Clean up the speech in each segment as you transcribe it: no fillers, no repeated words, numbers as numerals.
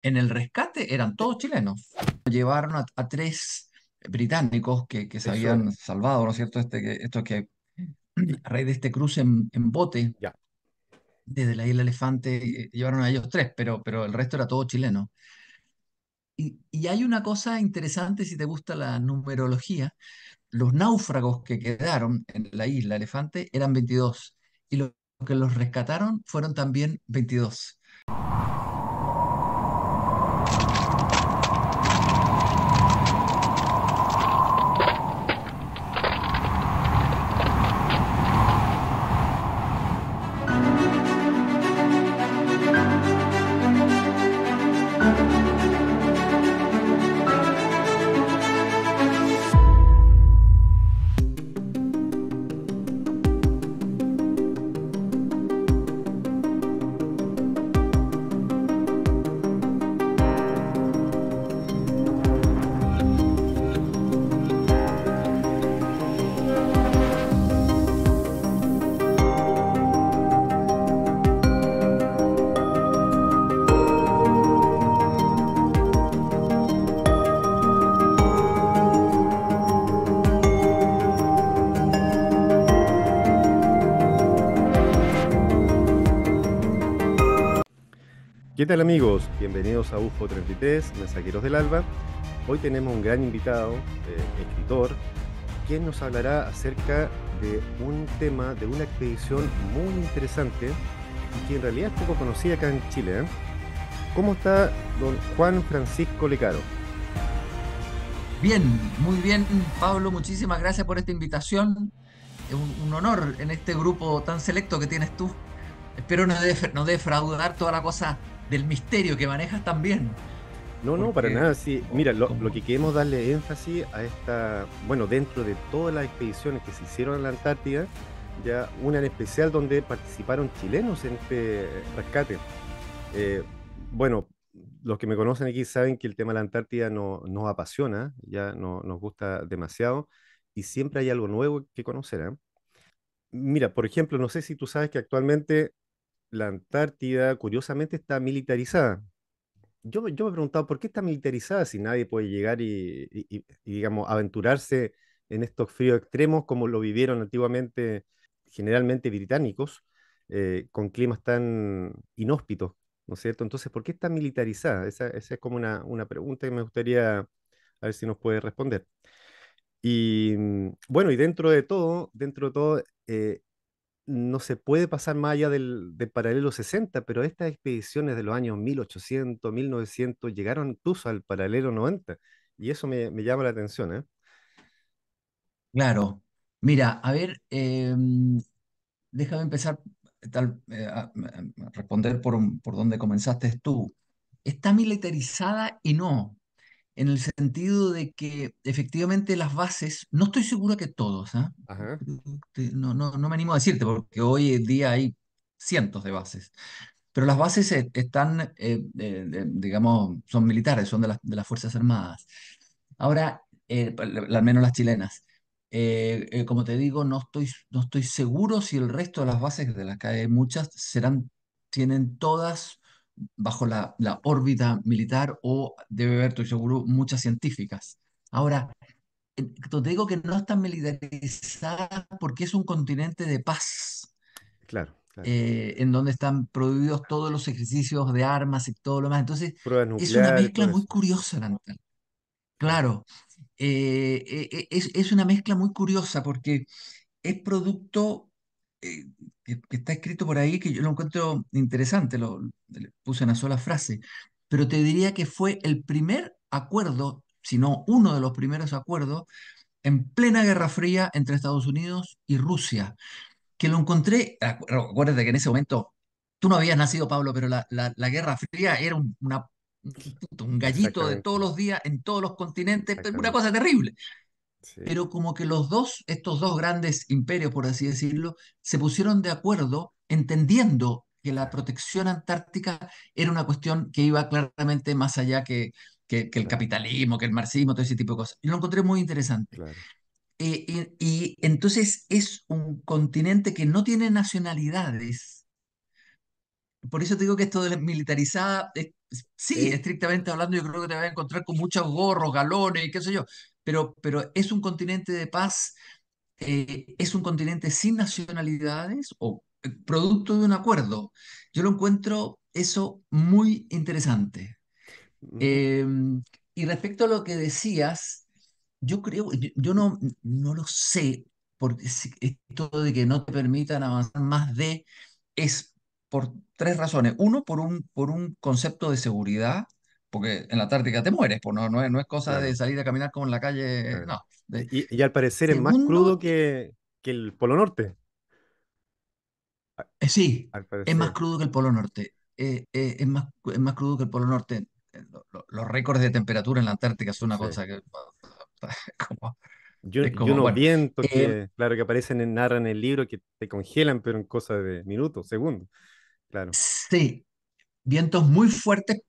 en el rescate eran Eh, todos chilenos. Llevaron a tres británicos que se Eso era. habían salvado, ¿no es cierto? Esto que Y- a raíz de este cruce en bote ya. desde la isla Elefante, llevaron a ellos tres, pero el resto era todo chileno. Y hay una cosa interesante si te gusta la numerología. Los náufragos que quedaron en la isla Elefante eran 22 y los que los rescataron fueron también 22. ¿Qué tal amigos? Bienvenidos a UFO 33, Mensajeros del Alba. Hoy tenemos un gran invitado, escritor, quien nos hablará acerca de un tema, de una expedición muy interesante y que en realidad es poco conocida acá en Chile, ¿eh? ¿Cómo está don Juan Francisco Lecaro? Bien, muy bien, Pablo, muchísimas gracias por esta invitación. Es un honor en este grupo tan selecto que tienes tú. Espero no defraudar toda la cosa del misterio que manejas también, No, no, para porque nada, sí. Mira, lo que queremos darle énfasis a esta, bueno, dentro de todas las expediciones que se hicieron en la Antártida, ya una en especial donde participaron chilenos en este rescate. Eh, bueno, los que me conocen aquí saben que el tema de la Antártida nos apasiona, ya nos gusta demasiado y siempre hay algo nuevo que conocer, ¿eh? Mira, por ejemplo, no sé si tú sabes que actualmente la Antártida curiosamente está militarizada. Yo me he preguntado por qué está militarizada si nadie puede llegar y, digamos, aventurarse en estos fríos extremos como lo vivieron antiguamente, generalmente británicos, con climas tan inhóspitos, ¿no es cierto? Entonces, ¿por qué está militarizada? Esa es como una pregunta que me gustaría a ver si nos puede responder. Y bueno, y dentro de todo, no se puede pasar más allá del paralelo 60, pero estas expediciones de los años 1800, 1900 llegaron incluso al paralelo 90, y eso me llama la atención, ¿eh? claro, mira, a ver, déjame empezar a responder por donde comenzaste tú. Está militarizada y no, en el sentido de que efectivamente las bases, no estoy seguro que todos, ¿ah? Ajá, No me animo a decirte, porque hoy en día hay cientos de bases, pero las bases están, digamos, son militares, son de las Fuerzas Armadas. Ahora, al menos las chilenas. Como te digo, no estoy seguro si el resto de las bases, de las que hay muchas, tienen todas bajo la órbita militar o debe haber, estoy seguro, muchas científicas. Ahora, te digo que no están militarizadas porque es un continente de paz, claro, claro. en donde están prohibidos todos los ejercicios de armas y todo lo demás. Entonces, Pruebas es una nucleares, mezcla todo muy eso. curiosa la Antártida. Claro. Claro, es una mezcla muy curiosa porque es producto que está escrito por ahí, que yo lo encuentro interesante, le puse una sola frase, pero te diría que fue el primer acuerdo, si no uno de los primeros acuerdos, en plena Guerra Fría entre Estados Unidos y Rusia, que lo encontré, acuérdate que en ese momento tú no habías nacido, Pablo, pero la Guerra Fría era un gallito de todos Exactamente, los días en todos los continentes, una exactamente. cosa terrible. Sí, Pero como que estos dos grandes imperios, por así decirlo, se pusieron de acuerdo entendiendo que la claro, protección antártica era una cuestión que iba claramente más allá que el claro, capitalismo, que el marxismo, todo ese tipo de cosas. Y lo encontré muy interesante. claro. Y entonces es un continente que no tiene nacionalidades. Por eso te digo que esto de la militarizada sí, Eh, estrictamente hablando, yo creo que te vas a encontrar con muchos gorros, galones y qué sé yo, pero es un continente de paz, es un continente sin nacionalidades o producto de un acuerdo. Yo lo encuentro eso muy interesante. mm, Eh, y respecto a lo que decías, yo no lo sé, porque esto de que no te permitan avanzar más de es por tres razones. Uno, por un concepto de seguridad, porque en la Antártica te mueres, pues no es cosa de claro, salir a caminar como en la calle, claro. no. Y al parecer es más crudo Segundo, que el Polo Norte, a- sí, al es más parecer. crudo que el Polo Norte. Es más crudo que el Polo Norte. Los récords de temperatura en la Antártica son una Sí. cosa que como- es Y como, unos bueno, vientos eh, que, claro, que aparecen, narran en el libro que te congelan, pero en cosas de minutos, segundos. Claro, sí, vientos muy fuertes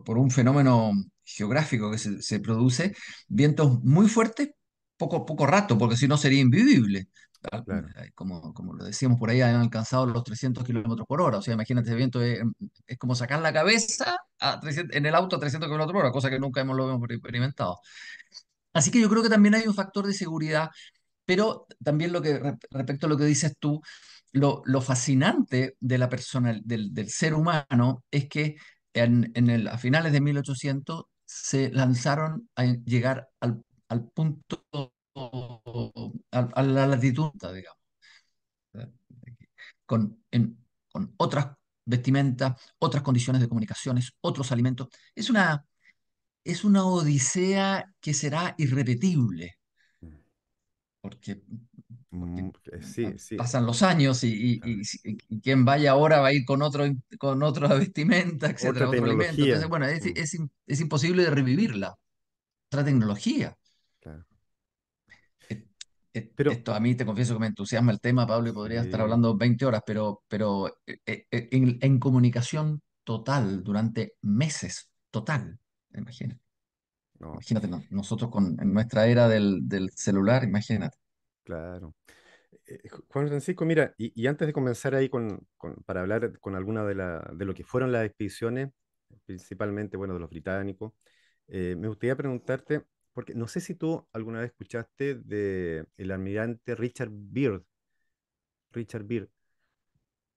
por un fenómeno geográfico que se produce, vientos muy fuertes, poco rato, porque si no sería invivible. claro. Como lo decíamos por ahí, han alcanzado los 300 kilómetros por hora. O sea, imagínate, ese viento es como sacar la cabeza en el auto a 300 kilómetros por hora, cosa que nunca lo hemos experimentado. Así que yo creo que también hay un factor de seguridad, pero también respecto a lo que dices tú, lo fascinante de la persona, del ser humano, es que a finales de 1800 se lanzaron a llegar al punto, a la latitud, digamos, ¿eh? con, con otras vestimentas, otras condiciones de comunicaciones, otros alimentos. Es una odisea que será irrepetible porque, porque Sí, sí. pasan los años Claro. y quien vaya ahora va a ir con otra vestimenta, Otra etcétera, otro alimento. Entonces, tecnología. bueno, Mm, es imposible de revivirla. Otra mm, tecnología. claro. Et- Pero, Esto a mí te confieso que me entusiasma el tema, Pablo, y podría estar sí, hablando 20 horas, pero en comunicación total durante meses, total. Imagínate, no, imagínate nosotros en nuestra era del celular, imagínate. claro. Juan Francisco, mira, y antes de comenzar ahí para hablar con alguna de lo que fueron las expediciones, principalmente, bueno, de los británicos, me gustaría preguntarte, porque no sé si tú alguna vez escuchaste de el almirante Richard Byrd,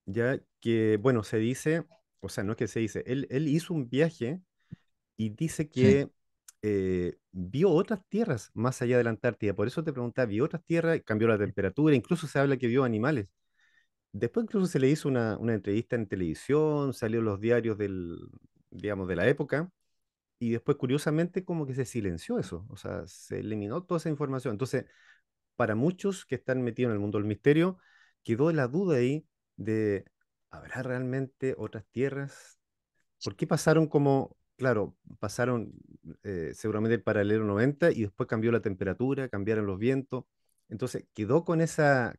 ya que, bueno, se dice, o sea, no es que se dice, él hizo un viaje y dice Sí, que vio otras tierras más allá de la Antártida. Por eso te preguntaba, vio otras tierras, cambió la temperatura, incluso se habla que vio animales. Después incluso se le hizo una entrevista en televisión, salió en los diarios digamos, de la época, y después curiosamente como que se silenció eso, o sea, se eliminó toda esa información. Entonces, para muchos que están metidos en el mundo del misterio, quedó la duda ahí de, ¿habrá realmente otras tierras? ¿Por qué pasaron claro, pasaron seguramente el paralelo 90 y después cambió la temperatura, cambiaron los vientos? Entonces quedó con esa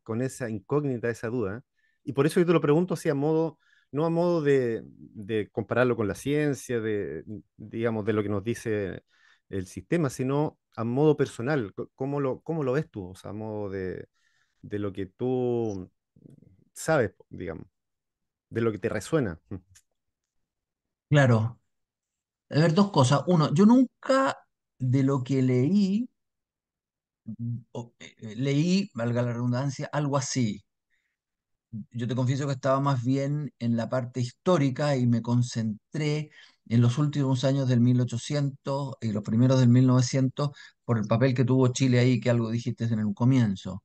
incógnita, esa duda. Y por eso yo te lo pregunto así a modo, no a modo de compararlo con la ciencia, digamos, de lo que nos dice el sistema, sino a modo personal. ¿Cómo lo ves tú? O sea, a modo de lo que tú sabes, digamos, de lo que te resuena. claro. A ver, dos cosas. Uno, yo nunca de lo que leí, leí, valga la redundancia, algo así. Yo te confieso que estaba más bien en la parte histórica y me concentré en los últimos años del 1800 y los primeros del 1900 por el papel que tuvo Chile ahí, que algo dijiste en un comienzo.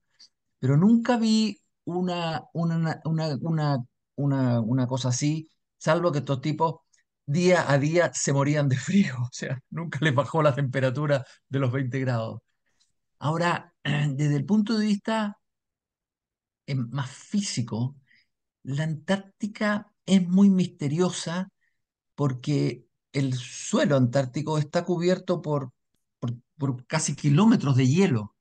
Pero nunca vi una cosa así, salvo que estos tipos día a día se morían de frío, o sea, nunca les bajó la temperatura de los 20 grados. Ahora, desde el punto de vista más físico, la Antártica es muy misteriosa porque el suelo antártico está cubierto por casi kilómetros de hielo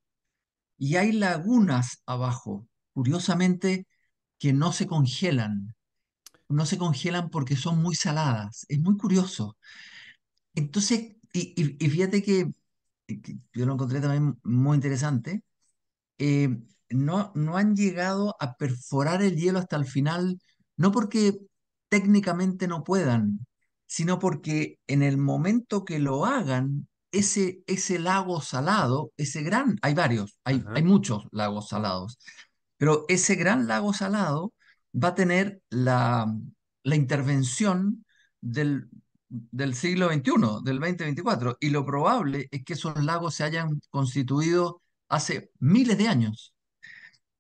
y hay lagunas abajo, curiosamente, que no se congelan. No se congelan porque son muy saladas. Es muy curioso. Entonces, y fíjate que yo lo encontré también muy interesante. eh, no han llegado a perforar el hielo hasta el final, no porque técnicamente no puedan, sino porque en el momento que lo hagan, ese lago salado, ese gran, hay varios, hay Ajá. muchos lagos salados, pero ese gran lago salado va a tener la intervención del siglo XXI, del 2024, y lo probable es que esos lagos se hayan constituido hace miles de años.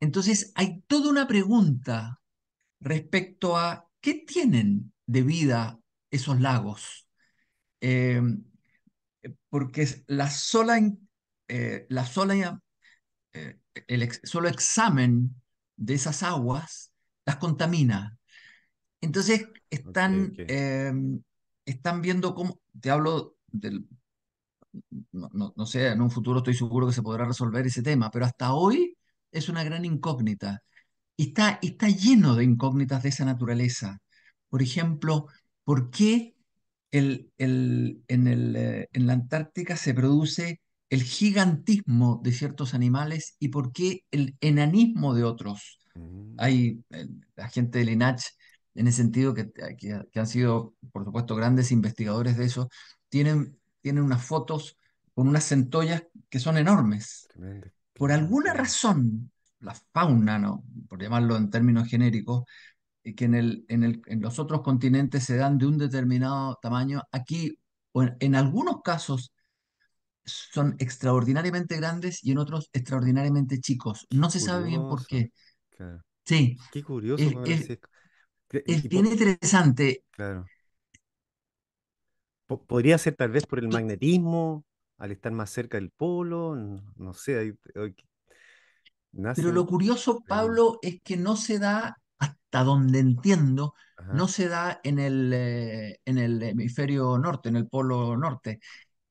Entonces, hay toda una pregunta respecto a qué tienen de vida esos lagos. Eh, porque la sola, solo examen de esas aguas las contamina. Entonces, Ok, ok. están viendo cómo, te hablo del, no sé, en un futuro estoy seguro que se podrá resolver ese tema, pero hasta hoy es una gran incógnita. Y está lleno de incógnitas de esa naturaleza. Por ejemplo, ¿por qué en la Antártica se produce el gigantismo de ciertos animales y por qué el enanismo de otros? Mm, Hay la gente del INACH, en ese sentido, que han sido, por supuesto, grandes investigadores de eso, tienen unas fotos con unas centollas que son enormes. tremendo. Por Claro, alguna claro. razón, la fauna, ¿no? Por llamarlo en términos genéricos, que en los otros continentes se dan de un determinado tamaño, aquí, o en algunos casos, son extraordinariamente grandes y en otros extraordinariamente chicos. Qué No se sabe bien por curioso. qué. Claro. Sí, Qué curioso, es, Juan es- Francisco. es bien interesante, Claro. Podría ser tal vez por el magnetismo, al estar más cerca del polo, no sé, ahí pero nacen lo curioso, preguntas. Pablo, es que no se da, hasta donde entiendo, Ajá. no se da en el hemisferio norte, en el polo norte.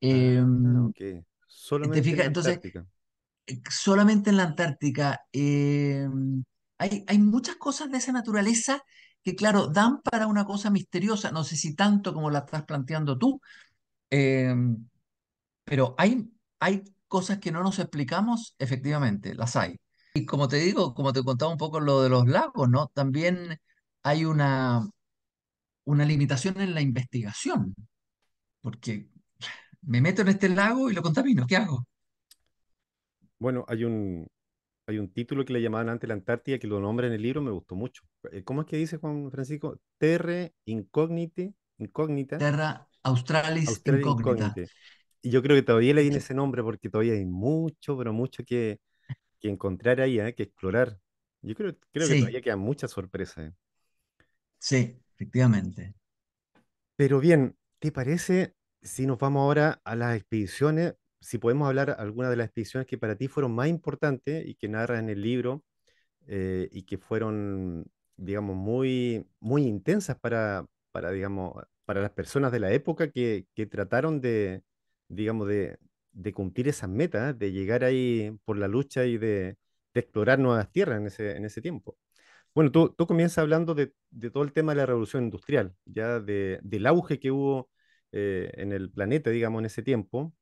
Ah, Eh, ok. ¿Te Solamente en fijas? la Entonces, Antártica. solamente en la Antártica hay muchas cosas de esa naturaleza que, claro, dan para una cosa misteriosa. No sé si tanto como la estás planteando tú, eh, pero hay cosas que no nos explicamos, efectivamente, las hay. Y como te digo, como te contaba un poco lo de los lagos, ¿no? También hay una limitación en la investigación, porque me meto en este lago y lo contamino, ¿qué hago? Bueno, hay un título que le llamaban antes la Antártida que lo nombra en el libro, me gustó mucho. ¿Cómo es que dice Juan Francisco? Terre incognite, incógnita, Terra Australis Australia incógnita. incógnite. Y yo creo que todavía le viene Ex- ese nombre porque todavía hay mucho, pero mucho que encontrar ahí, que explorar. Yo creo que Sí, todavía quedan muchas sorpresas. sí, efectivamente. Pero bien, ¿te parece si nos vamos ahora a las expediciones? Si podemos hablar algunas de las expediciones que para ti fueron más importantes y que narras en el libro y que fueron, digamos, muy, muy intensas digamos, para las personas de la época que trataron digamos, de cumplir esas metas, de llegar ahí por la lucha y de explorar nuevas tierras en ese tiempo. Bueno, tú comienzas hablando de todo el tema de la revolución industrial, ya del auge que hubo en el planeta, digamos, en ese tiempo,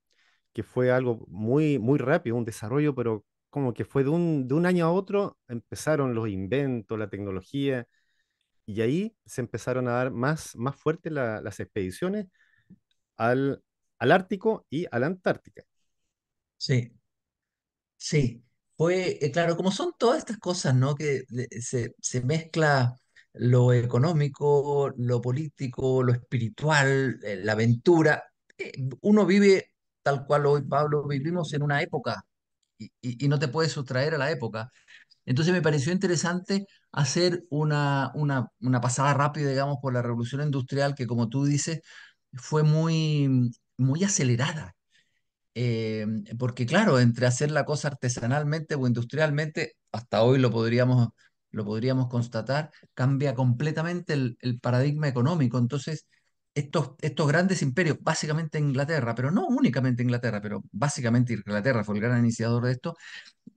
que fue algo muy, muy rápido, un desarrollo, pero como que fue de un año a otro, empezaron los inventos, la tecnología, y ahí se empezaron a dar más fuertes las expediciones al, al Ártico y a la Antártica. Sí, sí. Claro, como son todas estas cosas, ¿no? Que se mezcla lo económico, lo político, lo espiritual, la aventura. Uno vive tal cual hoy, Pablo, vivimos en una época y no te puedes sustraer a la época. Entonces me pareció interesante hacer una pasada rápida, digamos, por la revolución industrial que, como tú dices, fue muy acelerada. Porque claro, entre hacer la cosa artesanalmente o industrialmente, hasta hoy lo podríamos constatar, cambia completamente el paradigma económico. Entonces, estos grandes imperios, básicamente Inglaterra, pero no únicamente Inglaterra, pero básicamente Inglaterra fue el gran iniciador de esto,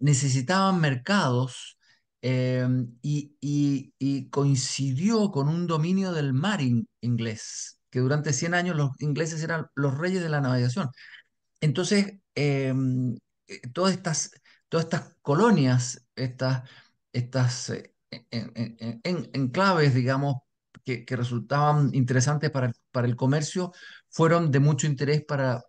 necesitaban mercados y coincidió con un dominio del mar inglés, que durante 100 años los ingleses eran los reyes de la navegación. Entonces, todas estas colonias, estas enclaves, digamos, que resultaban interesantes para el comercio fueron de mucho interés para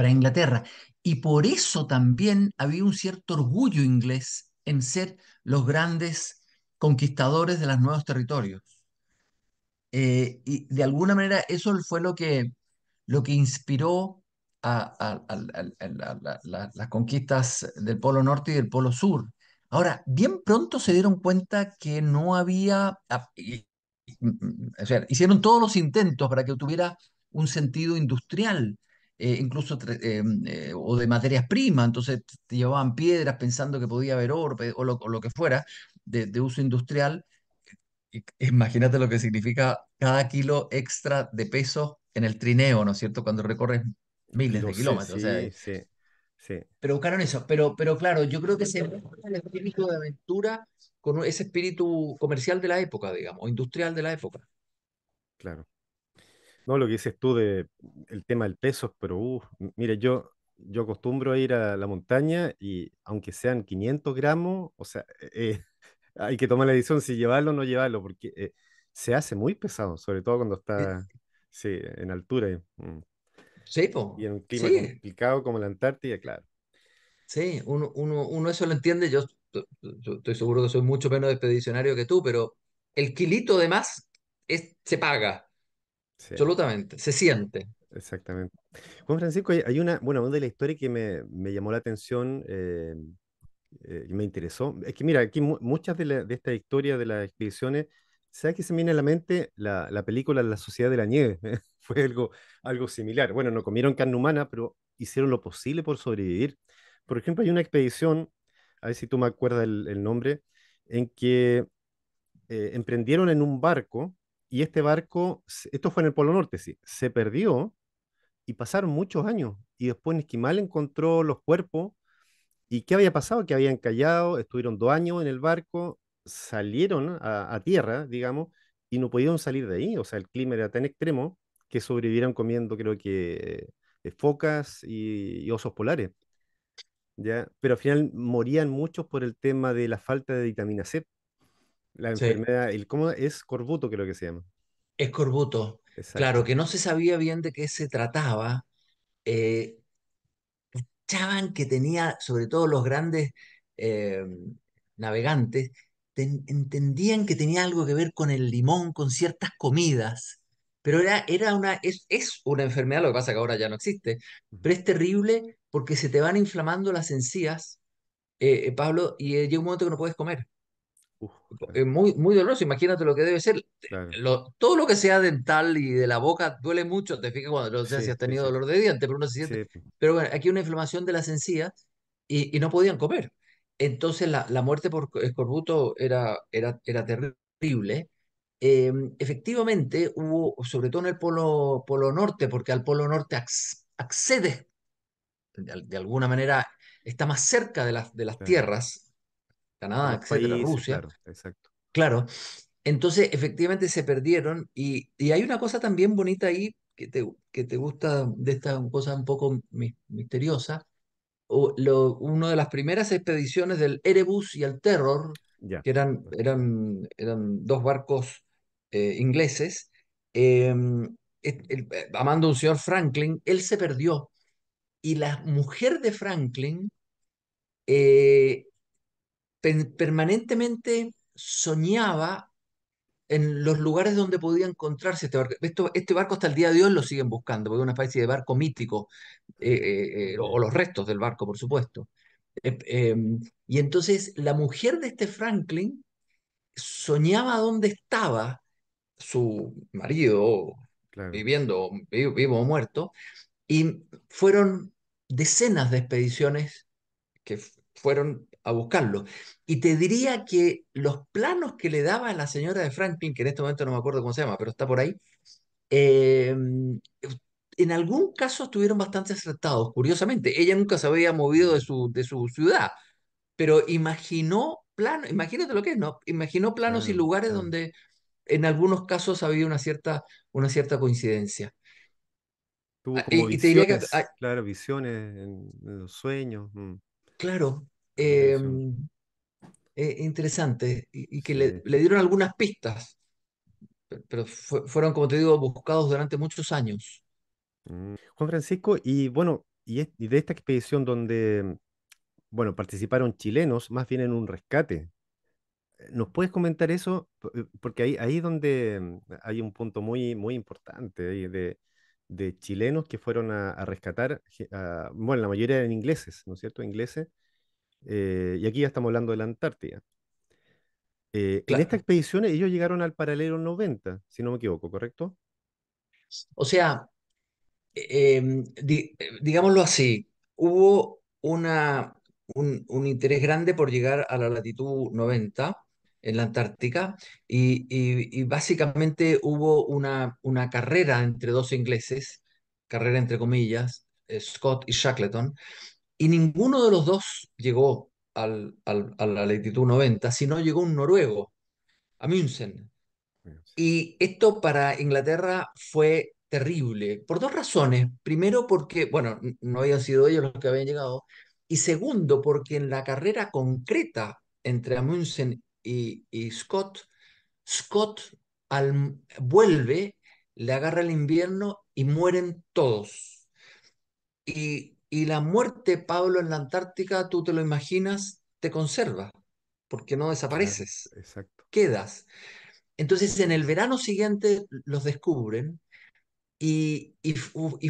Inglaterra. Y por eso también había un cierto orgullo inglés en ser los grandes conquistadores de los nuevos territorios. Y de alguna manera eso fue lo que inspiró las conquistas del Polo Norte y del Polo Sur. Ahora, bien pronto se dieron cuenta que no había, o sea, hicieron todos los intentos para que tuviera un sentido industrial, incluso o de materias primas, entonces te llevaban piedras pensando que podía haber oro o lo que fuera de uso industrial. Imagínate lo que significa cada kilo extra de peso en el trineo, ¿no es cierto? Cuando recorres miles Lo de sé, kilómetros. O sea, sí, sí, sí, pero buscaron eso. Pero claro, yo creo que se mezcla el espíritu de aventura con ese espíritu comercial de la época, digamos, o industrial de la época. claro. No, lo que dices tú de el tema del peso, pero mire, yo acostumbro a ir a la montaña y aunque sean 500 gramos, o sea, hay que tomar la decisión si llevarlo o no llevarlo, porque se hace muy pesado, sobre todo cuando Eh, está, sí, en altura Sí, y po. en un clima Sí, complicado como la Antártida, claro. sí, uno eso lo entiende. Yo estoy seguro que soy mucho menos expedicionario que tú, pero el kilito de más se paga, Sí, absolutamente, se siente. exactamente. Juan Francisco, hay una de la historia que me llamó la atención, y me interesó. Es que mira, aquí muchas de estas historias de las expediciones, ¿sabes qué se me viene a la mente? La película La Sociedad de la Nieve. Fue algo similar. Bueno, no comieron carne humana, pero hicieron lo posible por sobrevivir. Por ejemplo, hay una expedición, a ver si tú me acuerdas el nombre, en que emprendieron en un barco y este barco, esto fue en el Polo Norte, sí, se perdió y pasaron muchos años. Y después Esquimal encontró los cuerpos. ¿Y qué había pasado? Que habían callado, estuvieron 2 años en el barco, salieron a tierra, digamos, y no pudieron salir de ahí. O sea, el clima era tan extremo que sobrevivieron comiendo, creo que, focas y osos polares, ¿ya? Pero al final morían muchos por el tema de la falta de vitamina C. La Sí. enfermedad, ¿cómo es? Corbuto, creo que se llama. Escorbuto, claro, Exacto. que no se sabía bien de qué se trataba. eh, Echaban que tenía, sobre todo los grandes eh, navegantes, entendían que tenía algo que ver con el limón, con ciertas comidas, pero es una enfermedad, lo que pasa que ahora ya no existe, Ujú. pero es terrible porque se te van inflamando las encías, Pablo, y llega un momento que no puedes comer. Claro, Es muy, muy doloroso, imagínate lo que debe ser. claro. Todo lo que sea dental y de la boca duele mucho, te fijas cuando, no sé si Sí, has sí, tenido sí. dolor de diente, pero uno se siente. Sí, Pero bueno, aquí una inflamación de las encías y no podían comer. Entonces la muerte por escorbuto era terrible. Efectivamente, hubo, sobre todo en el polo norte, porque al polo norte accedes, de alguna manera, está más cerca de las claro. tierras, De Canadá, los etcétera, países, Rusia. claro, exacto. Claro, entonces efectivamente se perdieron y hay una cosa también bonita ahí que te gusta de esta cosa un poco misteriosa. Una de las primeras expediciones del Erebus y el Terror, Ya. que eran dos barcos ingleses, eh, amando a un señor Franklin, él se perdió y la mujer de Franklin eh, permanentemente soñaba en los lugares donde podía encontrarse este barco. Este barco hasta el día de hoy lo siguen buscando, porque es una especie de barco mítico, o Ok, los restos del barco, por supuesto. Eh, eh, y entonces la mujer de este Franklin soñaba dónde estaba su marido, claro. viviendo, vivo o muerto, y fueron decenas de expediciones que fueron a buscarlo. Y te diría que los planos que le daba a la señora de Franklin, que en este momento no me acuerdo cómo se llama, pero está por ahí, eh, en algún caso estuvieron bastante acertados, curiosamente. Ella nunca se había movido Mm, de su ciudad, pero imaginó planos, imagínate lo que es, ¿no? Imaginó planos y claro, lugares claro. donde en algunos casos había una cierta coincidencia. Tuvo como Y te diría que, visiones, claro, visiones en los sueños. claro, Me llama la atención. interesante, y que Sí, le dieron algunas pistas. pero fueron, como te digo, buscados durante muchos años. Juan Francisco, y bueno, y de esta expedición donde, bueno, participaron chilenos, más bien en un rescate. ¿Nos puedes comentar eso? Porque ahí es donde hay un punto muy, muy importante ahí de chilenos que fueron a rescatar, bueno, la mayoría eran ingleses, ¿no es cierto? Ingleses. Y aquí ya estamos hablando de la Antártida. En esta Claro. expedición ellos llegaron al paralelo 90, si no me equivoco, ¿correcto? O sea, digámoslo así, hubo un interés grande por llegar a la latitud 90 en la Antártica y básicamente hubo una carrera entre dos ingleses, carrera entre comillas, Scott y Shackleton, y ninguno de los dos llegó a la latitud 90, sino llegó un noruego, Amundsen. Y esto para Inglaterra fue terrible, por dos razones. Primero, porque, bueno, no habían sido ellos los que habían llegado. Y segundo, porque en la carrera concreta entre Amundsen y Scott, Scott vuelve, le agarra el invierno y mueren todos. Y la muerte, Pablo, en la Antártica, tú te lo imaginas, te conserva, porque no Claro, desapareces, exacto. quedas. Entonces, en el verano siguiente los descubren y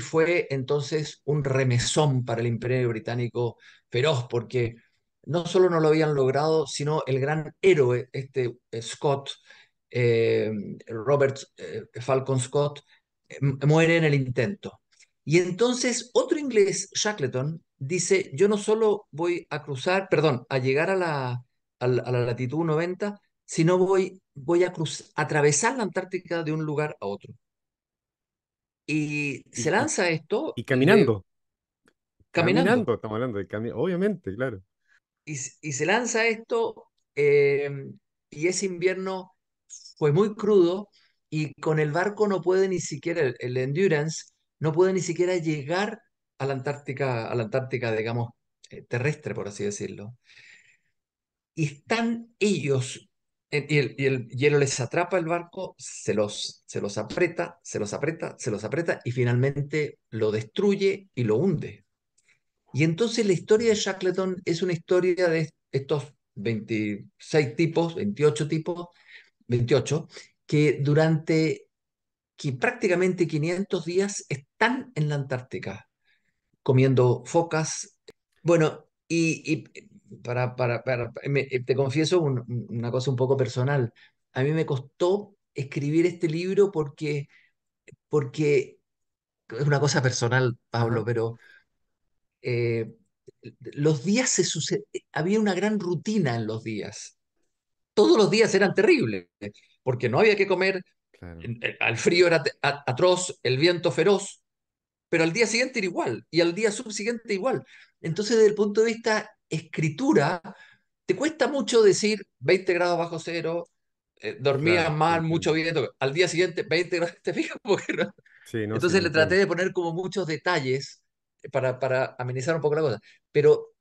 fue entonces un remesón para el Imperio Británico feroz, porque no solo no lo habían logrado, sino el gran héroe, Scott, eh, Robert Falcon Scott, muere en el intento. Y entonces otro inglés, Shackleton, dice, yo no solo voy a cruzar, perdón, a llegar a la latitud 90, sino voy a atravesar la Antártica de un lugar a otro. Y se Y, y, lanza esto y caminando, caminando. caminando, estamos hablando de camino, obviamente, claro. Y se lanza esto eh, y ese invierno fue muy crudo y con el barco no puede ni siquiera, el Endurance, no puede ni siquiera llegar a la Antártica, digamos, terrestre, por así decirlo. Y están ellos, y el hielo les atrapa el barco, se los aprieta, se los aprieta, se los aprieta y finalmente lo destruye y lo hunde. Y entonces la historia de Shackleton es una historia de estos 26 tipos, 28 tipos, 28, que durante prácticamente 500 días están en la Antártica, comiendo focas. Bueno, te confieso una cosa un poco personal. A mí me costó escribir este libro porque es una cosa personal, Pablo, Ajá, pero eh, los días había una gran rutina en los días. Todos los días eran terribles, porque no había que comer, claro. al frío era atroz, el viento feroz, pero al día siguiente era igual, y al día subsiguiente igual. Entonces, desde el punto de vista escritura, te cuesta mucho decir 20 grados bajo cero, dormía Claro, te mal, mucho entiendo. viento, al día siguiente 20 grados, ¿te fijas? Porque Sí, no, sí, entonces te le traté entiendo. de poner como muchos detalles para amenizar un poco la cosa. Pero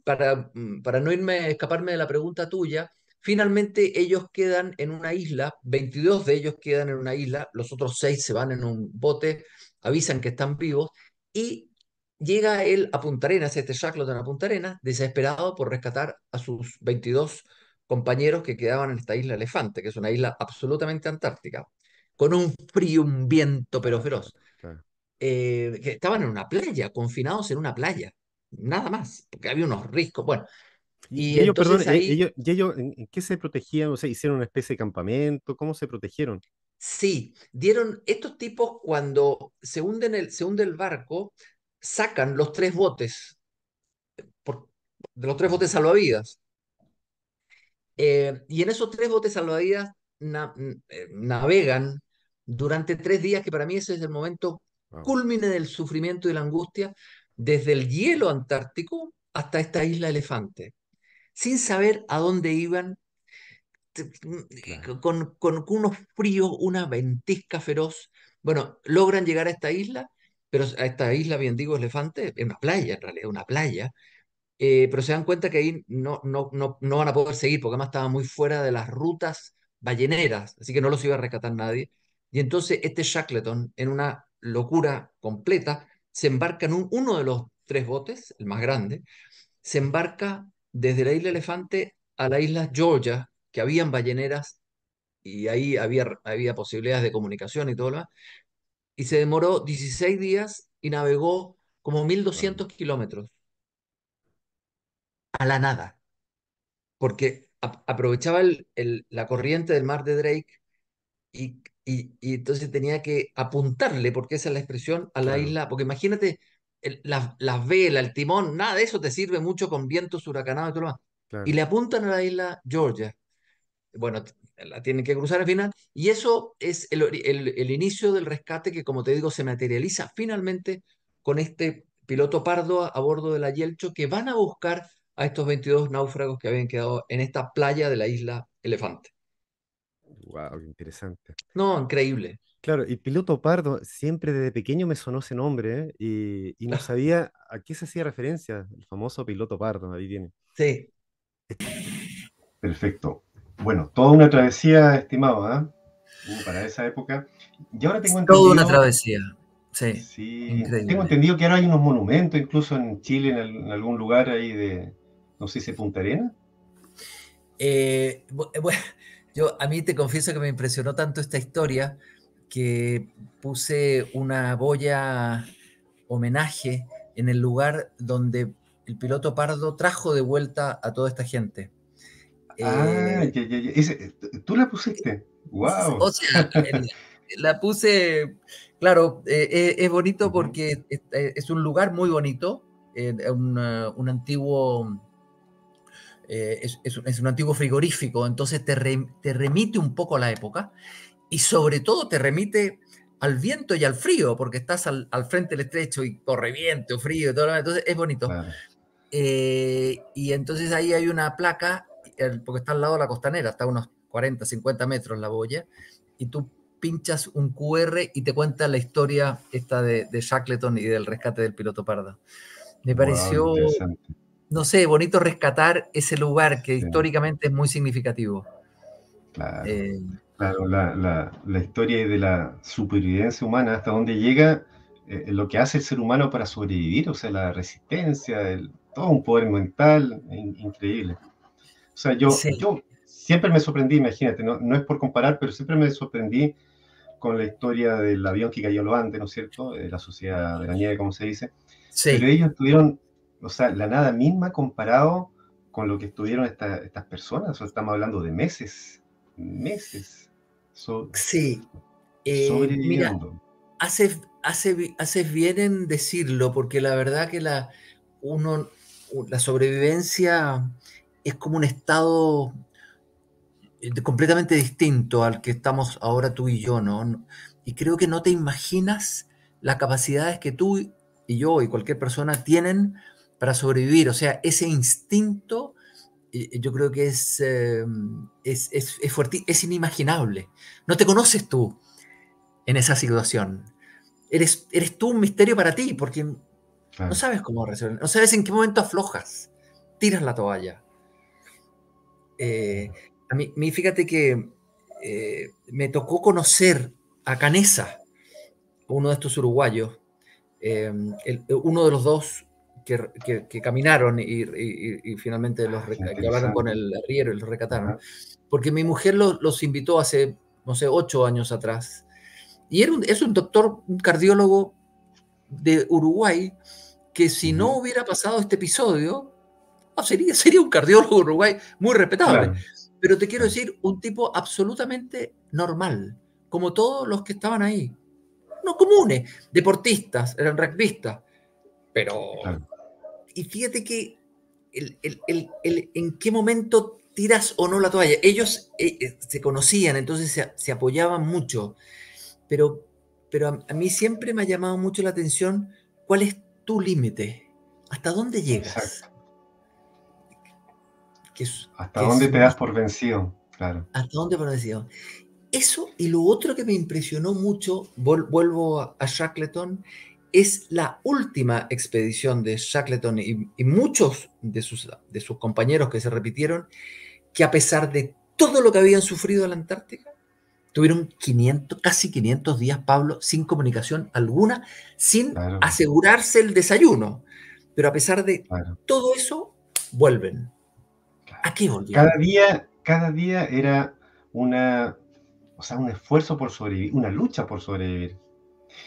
para no escaparme de la pregunta tuya, finalmente ellos quedan en una isla, 22 de ellos quedan en una isla, los otros 6 se van en un bote, avisan que están vivos y llega él a Punta Arenas, este Shackleton a Punta Arenas, desesperado por rescatar a sus 22 compañeros que quedaban en esta isla Elefante, que es una isla absolutamente antártica, con un frío, un viento pero Claro, feroz. claro. Que estaban en una playa, confinados en una playa, nada más, porque había unos riscos. Bueno, y Y ellos, perdón, entonces ahí ellos ¿en qué se protegían? O sea, ¿hicieron una especie de campamento? ¿Cómo se protegieron? sí, dieron estos tipos cuando se hunde el barco, sacan los tres botes, por- de los tres Ya, botes salvavidas. Y en esos tres botes salvavidas navegan durante 3 días, que para mí ese es el momento wow, cúlmine del sufrimiento y la angustia, desde el hielo antártico hasta esta isla Elefante, sin saber a dónde iban, claro, con unos fríos, una ventisca feroz. Bueno, logran llegar a esta isla, pero a esta isla, bien digo, Elefante, es una playa, en realidad, una playa, pero se dan cuenta que ahí no van a poder seguir, porque además estaban muy fuera de las rutas balleneras, así que no los iba a rescatar nadie. Y entonces este Shackleton, en una locura completa, se embarca en uno de los tres botes, el más grande, se embarca desde la isla Elefante a la isla Georgia, que habían balleneras y ahí había posibilidades de comunicación y todo lo demás, y se demoró 16 días y navegó como mil Wow, doscientos kilómetros a la nada, porque aprovechaba la corriente del mar de Drake y entonces tenía que apuntarle, porque esa es la expresión, a la claro, isla, porque imagínate, las velas, el timón, nada de eso te sirve mucho con vientos huracanados y todo lo demás. Y claro. le apuntan a la isla Georgia. Bueno, la tienen que cruzar al final, y eso es el inicio del rescate que, como te digo, se materializa finalmente con este piloto Pardo a bordo de la Yelcho, que van a buscar a estos 22 náufragos que habían quedado en esta playa de la isla Elefante. Wow, qué interesante. No, increíble. Claro, y piloto Pardo, siempre desde pequeño me sonó ese nombre, ¿eh? Y no sabía a qué se hacía referencia, el famoso piloto Pardo, ahí viene. Sí, Perfecto. Bueno, toda una travesía, estimado, ¿ah? Para esa época. Y ahora tengo toda una entendido, travesía. Sí, sí, tengo increíble. entendido que ahora hay unos monumentos, incluso en Chile, en algún lugar ahí de, no sé si Punta Arenas. Bueno, a mí te confieso que me impresionó tanto esta historia que puse una boya homenaje en el lugar donde el piloto Pardo trajo de vuelta a toda esta gente. Ah, Eh, ya, ya, ya. ¿Tú la pusiste? ¡Wow! o sea, la puse, claro, es bonito Ujú. porque es un lugar muy bonito, un antiguo es un antiguo frigorífico, entonces te remite un poco a la época y sobre todo te remite al viento y al frío, porque estás al frente del estrecho y corre viento, frío y todo lo demás, entonces es bonito. Claro. Y entonces ahí hay una placa, porque está al lado de la costanera, está a unos 40, 50 metros la boya, y tú pinchas un QR y te cuenta la historia esta de Shackleton y del rescate del piloto Pardo. Me Wow, pareció, interesante. no sé, bonito rescatar ese lugar que Sí, históricamente es muy significativo. claro. Eh, Claro, la historia de la supervivencia humana, hasta dónde llega, lo que hace el ser humano para sobrevivir, o sea, la resistencia, todo un poder mental increíble. O sea, sí, yo siempre me sorprendí, imagínate, no, no es por comparar, pero siempre me sorprendí con la historia del avión que cayó en los Andes, ¿no es cierto? La sociedad de la nieve, como se dice. Pero sí, ellos tuvieron, o sea, la nada misma comparado con lo que estuvieron estas personas. O sea, estamos hablando de meses, meses sí. Mira, sobreviviendo. haces bien en decirlo, porque la verdad que uno, la sobrevivencia es como un estado completamente distinto al que estamos ahora tú y yo, ¿no? Y creo que no te imaginas las capacidades que tú y yo y cualquier persona tienen para sobrevivir. O sea, ese instinto, yo creo que es fuerte, es inimaginable. No te conoces tú en esa situación. Eres tú un misterio para ti, porque no Claro, sabes cómo resolver, no sabes en qué momento aflojas, tiras la toalla. Eh, fíjate que me tocó conocer a Canesa, uno de estos uruguayos, uno de los dos que caminaron y finalmente qué que hablaron con interesante. el arriero y los rescataron, Ajá, porque mi mujer los invitó hace, no sé, 8 años atrás, y es un doctor, un cardiólogo de Uruguay, que si no ujú, hubiera pasado este episodio, sería un cardiólogo uruguay muy respetable. claro, Pero te quiero claro, decir, un tipo absolutamente normal, como todos los que estaban ahí. No comunes, deportistas, eran rugbyistas, pero... claro, Y fíjate que en qué momento tiras o no la toalla. Ellos se conocían, entonces se apoyaban mucho, pero, pero a mí siempre me ha llamado mucho la atención cuál es tu límite, hasta dónde llegas, exacto. que es, ¿Hasta que es dónde te das por vencido? Claro. hasta dónde progresivos. Eso y lo otro que me impresionó mucho, vuelvo a Shackleton, es la última expedición de Shackleton y muchos de sus compañeros que se repitieron, que a pesar de todo lo que habían sufrido en la Antártica. Tuvieron 500, casi 500 días, Pablo, sin comunicación alguna, sin Claro, asegurarse el desayuno. Pero a pesar de claro, todo eso, vuelven. claro. ¿A qué volvían? Cada día era una, o sea, un esfuerzo por sobrevivir, una lucha por sobrevivir.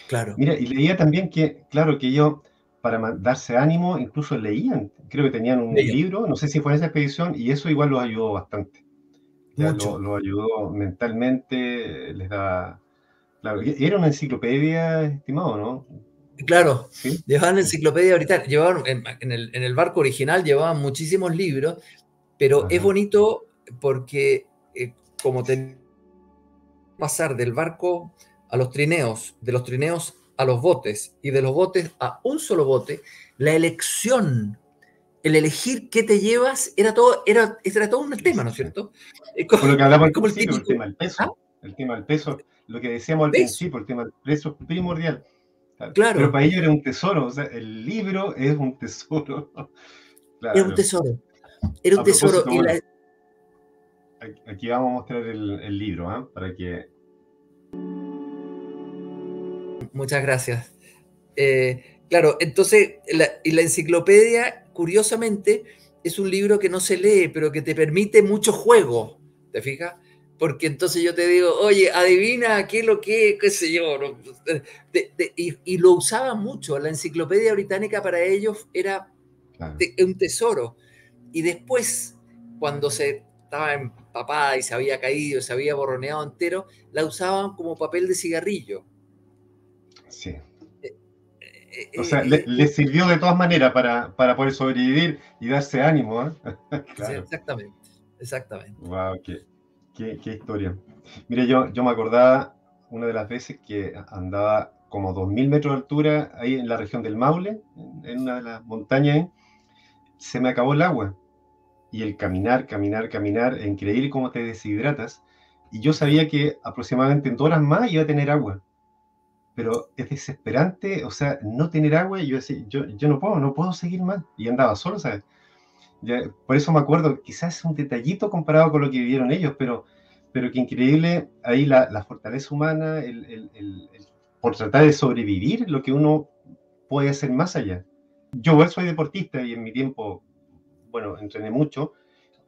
Claro, Mira, y leía también que, claro, que ellos, para darse ánimo, incluso leían, creo que tenían un ellos, libro, no sé si fue en esa expedición, y eso igual los ayudó bastante. Ya mucho. lo ayudó mentalmente, les da, claro, era una enciclopedia, estimado, ¿no? Claro, Sí, llevaban sí, enciclopedia británica, llevaban en el barco original llevaban muchísimos libros, pero es ajá, bonito porque como te pasar del barco a los trineos, de los trineos a los botes y de los botes a un solo bote, la elección, el elegir qué te llevas era todo un tema, ¿no es sí. cierto? Por lo que hablamos Es al como el principio, típico, ¿ah? el tema del peso, lo que decíamos al ¿Ves? principio, el tema del peso es primordial. Claro. Pero Claro, para ellos era un tesoro, o sea, el libro es un tesoro. era un Claro. tesoro, era un A tesoro propósito, y bueno, aquí vamos a mostrar el libro, ¿ah? Para que... muchas gracias. Claro, entonces, y la enciclopedia, curiosamente, es un libro que no se lee, pero que te permite mucho juego, ¿te fijas? Porque entonces yo te digo, oye, adivina qué es lo que, qué sé yo. ¿No? Y lo usaban mucho. La enciclopedia británica para ellos era Claro. un tesoro. Y después, cuando se estaba empapada y se había caído, se había borroneado entero, la usaban como papel de cigarrillo. Sí. Eh, O sea, eh, eh, les sirvió de todas maneras para poder sobrevivir y darse ánimo, ¿ah? Sí, Claro. exactamente, exactamente. Wow, qué historia. Mire, yo me acordaba una de las veces que andaba como 2000 metros de altura ahí en la región del Maule, en una de las montañas ahí, se me acabó el agua. Y el caminar, es increíble cómo te deshidratas. Y yo Claro. sabía que aproximadamente en 2 horas más iba a tener agua. Pero es desesperante, o sea, no tener agua, y yo decía, yo no puedo seguir más. Y andaba solo, ¿sabes? Ya, por eso me acuerdo, quizás es un detallito comparado con lo que vivieron ellos, pero qué increíble ahí la fortaleza humana, por tratar de sobrevivir, lo que uno puede hacer más allá. Yo igual soy deportista y en mi tiempo, bueno, entrené mucho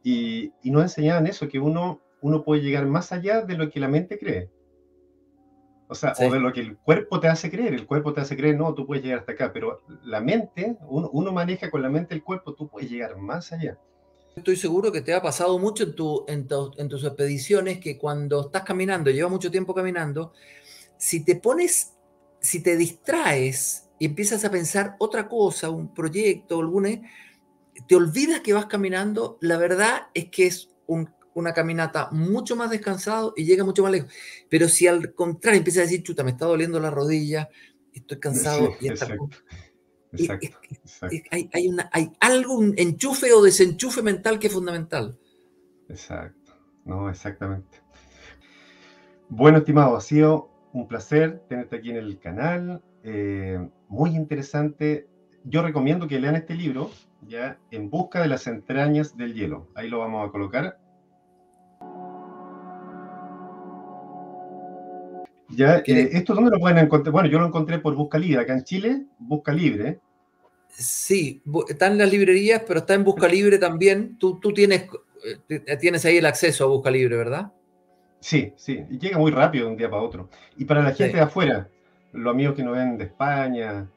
y nos enseñaban eso, que uno puede llegar más allá de lo que la mente cree. O sea, o de Sí. lo que el cuerpo te hace creer. El cuerpo te hace creer, no, tú puedes llegar hasta acá, pero la mente, uno maneja con la mente el cuerpo, tú puedes llegar más allá. Estoy seguro que te ha pasado mucho en tus expediciones que cuando estás caminando, llevas mucho tiempo caminando, si te pones, si te distraes y empiezas a pensar otra cosa, un proyecto, alguna, te olvidas que vas caminando, la verdad es que es una caminata mucho más descansado y llega mucho más lejos. Pero si al contrario empiezas a decir, chuta, me está doliendo la rodilla, estoy Sí, cansado y esta exacto, es- exacto, es- exacto, hay algo, un enchufe o desenchufe mental que es fundamental. exacto. No, exactamente. Bueno, estimado, ha sido un placer tenerte aquí en el canal. Muy interesante. Yo recomiendo que lean este libro, ya, En busca de las entrañas del hielo. Ahí lo vamos a colocar. Ya, ¿Quiere? ¿esto dónde lo pueden encontrar? Bueno, yo lo encontré por Busca Libre, acá en Chile, Busca Libre. Sí, está en las librerías, pero está en Busca Libre también. Tú tienes ahí el acceso a Busca Libre, ¿verdad? Sí, sí, y llega muy rápido de un día para otro. Y para la gente Sí. de afuera, los amigos que nos ven de España,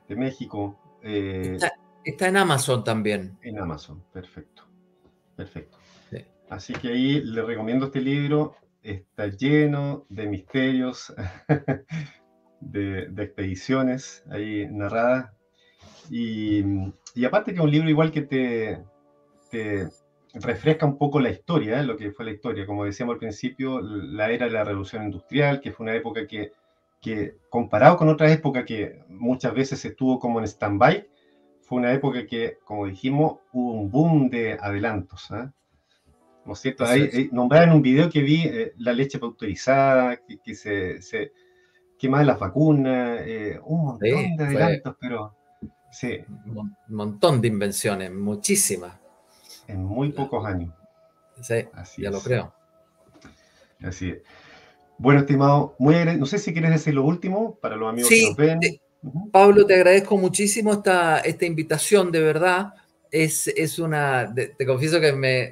de México, Está en Amazon también. en Amazon. Perfecto, perfecto. Sí. Así que ahí les recomiendo este libro. Está lleno de misterios, de expediciones ahí narradas. Y, y aparte que es un libro igual que te refresca un poco la historia, lo que fue la historia. Como decíamos al principio, la era de la Revolución Industrial, que fue una época que comparado con otras épocas que muchas veces estuvo como en stand-by, fue una época que, como dijimos, hubo un boom de adelantos, ¿eh? ¿No es cierto? Eso Ahí, es. nombraba en un video que vi la leche pasteurizada, que más de las vacunas, un Sí, montón de fue adelantos, pero sí, un montón de invenciones, muchísimas. en muy La- pocos años. Sí, Así ya lo es. creo. Así es. Bueno, estimado, no sé si quieres decir lo último para los amigos que nos Sí, ven. Ujú. Pablo, te agradezco muchísimo esta invitación, de verdad. Te confieso que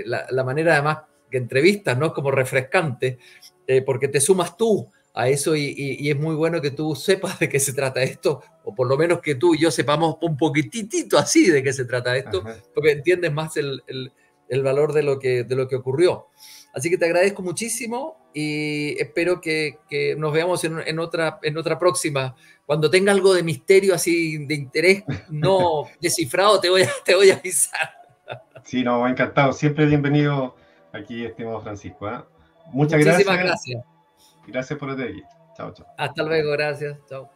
la manera además que entrevistas, ¿no? Es como refrescante, porque te sumas tú a eso y es muy bueno que tú sepas de qué se trata esto, o por lo menos que tú y yo sepamos un poquitito así de qué se trata esto, Ajá. porque entiendes más el valor de lo que ocurrió. Así que te agradezco muchísimo y espero que nos veamos en otra próxima. Cuando tenga algo de misterio así, de interés no descifrado, te voy a avisar. Sí, no, encantado. Siempre bienvenido aquí, estimado Francisco, ¿ah? Muchas Muchísimas gracias. gracias. Gracias por estar aquí. Chao, chao. Hasta luego, gracias. Chao.